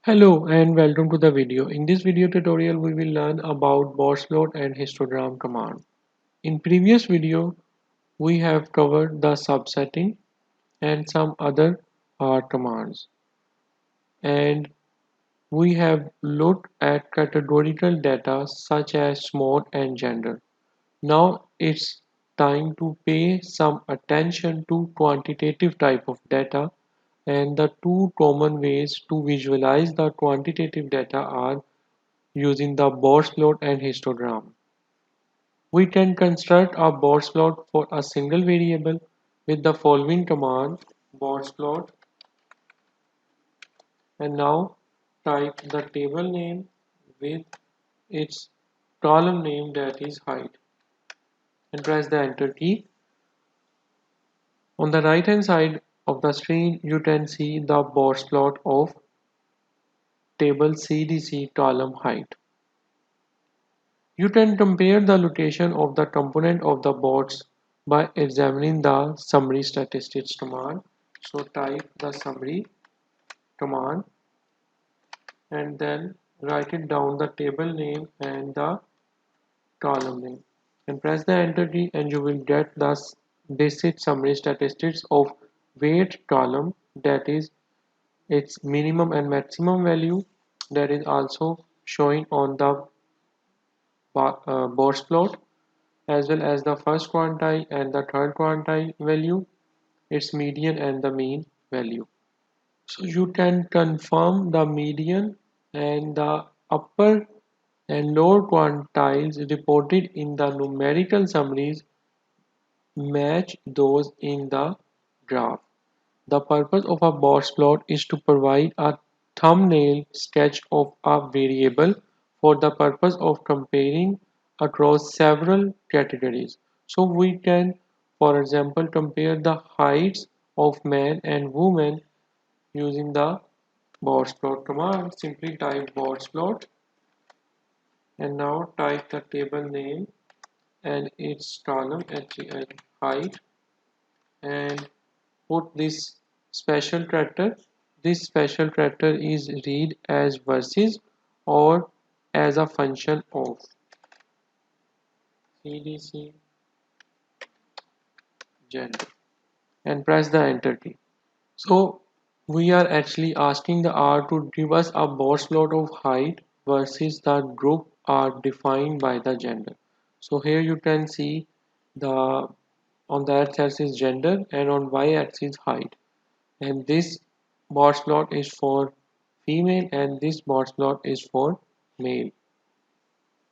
Hello and welcome to the video. In this video tutorial we will learn about boxplot and histogram command. In previous video we have covered the subsetting and some other commands, and we have looked at categorical data such as mode and gender. Now it's time to pay some attention to quantitative type of data, and the two common ways to visualize the quantitative data are using the boxplot and histogram. We can construct a boxplot for a single variable with the following command boxplot, and now type the table name with its column name, that is height, and press the enter key. On the right hand side of the screen you can see the boxplot of table CDC column height. You can compare the location of the component of the box by examining the summary statistics command. So type the summary command and then write it down the table name and the column name, and press the enter key, and you will get the basic summary statistics of weight column, that is its minimum and maximum value, that is also showing on the box plot, as well as the first quantile and the third quantile value, its median and the mean value. So you can confirm the median and the upper and lower quantiles reported in the numerical summaries match those in the graph. The purpose of a box plot is to provide a thumbnail sketch of a variable for the purpose of comparing across several categories. So we can, for example, compare the heights of man and woman using the box plot command. Simply type box plot and now type the table name and its column HEN height, and put this special character. This special character is read as versus or as a function of CDC gender, and press the enter key. So we are actually asking the R to give us a box plot of height versus the group are defined by the gender. So here you can see the on the x-axis gender and on y-axis height, and this box plot is for female and this box plot is for male.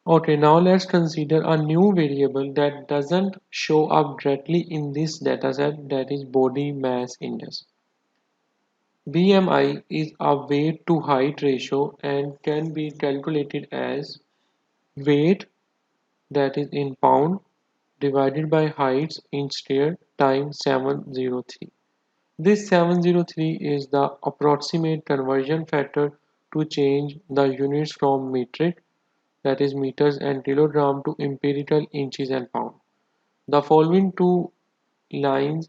Okay, now let's consider a new variable that doesn't show up directly in this dataset, that is body mass index. BMI is a weight to height ratio and can be calculated as weight, that is in pound, divided by heights in square times 703. This 703 is the approximate conversion factor to change the units from metric, that is meters and kilogram, to empirical inches and pound. The following two lines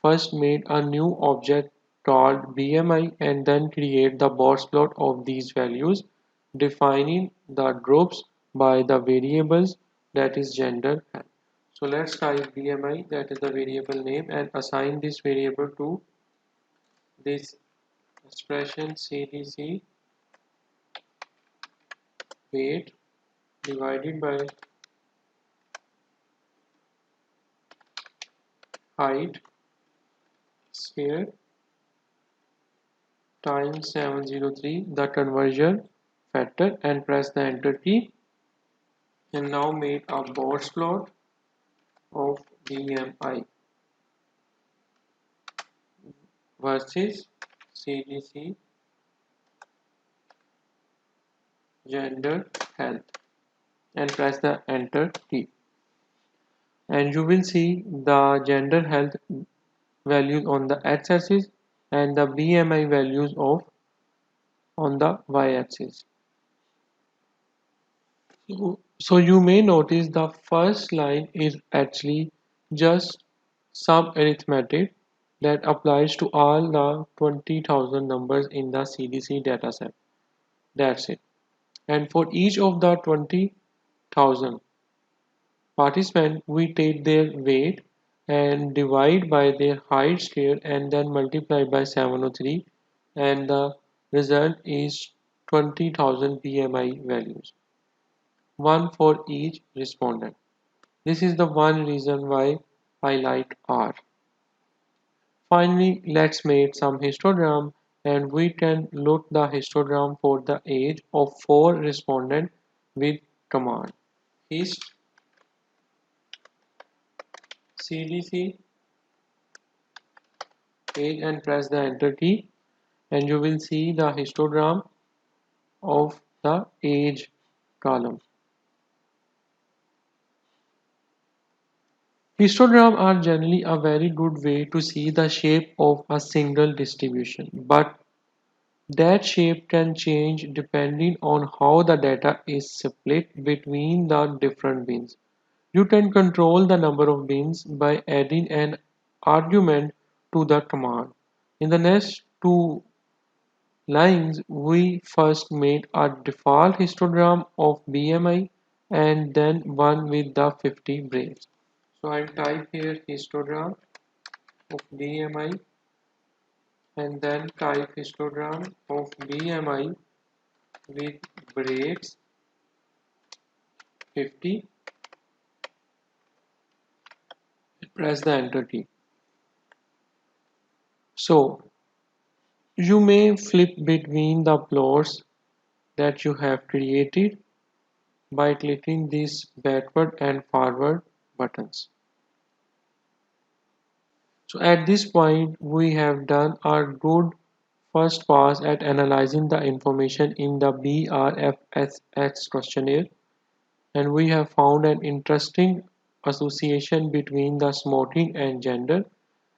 first made a new object called BMI and then create the box plot of these values, defining the groups by the variables, that is gender. So let's type BMI, that is the variable name, and assign this variable to this expression CDC weight divided by height square times 703, the conversion factor, and press the enter key, and now make a box plot of BMI versus CDC gender health, and press the enter key, and you will see the gender health values on the x-axis and the BMI values of on the y-axis. So you may notice the first line is actually just some arithmetic that applies to all the 20,000 numbers in the CDC dataset. That's it. And for each of the 20,000 participants, we take their weight and divide by their height square and then multiply by 703, and the result is 20,000 BMI values, one for each respondent. This is the one reason why I like R. Finally, let's make some histogram, and we can look the histogram for the age of 4 respondents with command hist cdc age and press the enter key, and you will see the histogram of the age column. Histograms are generally a very good way to see the shape of a single distribution, but that shape can change depending on how the data is split between the different bins. You can control the number of bins by adding an argument to the command. In the next two lines, we first made a default histogram of BMI and then one with the 50 braves. So I'll type here histogram of BMI and then type histogram of BMI with braves 50. Press the enter key. So you may flip between the plots that you have created by clicking these backward and forward buttons. So at this point, we have done our good first pass at analyzing the information in the BRFSS questionnaire, and we have found an interesting association between the smoking and gender,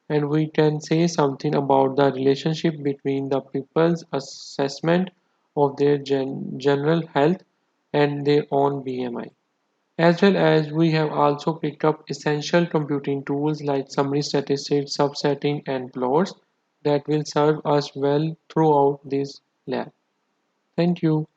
and we can say something about the relationship between the people's assessment of their general health and their own BMI. As well as we have also picked up essential computing tools like summary statistics, subsetting, and plots that will serve us well throughout this lab. Thank you.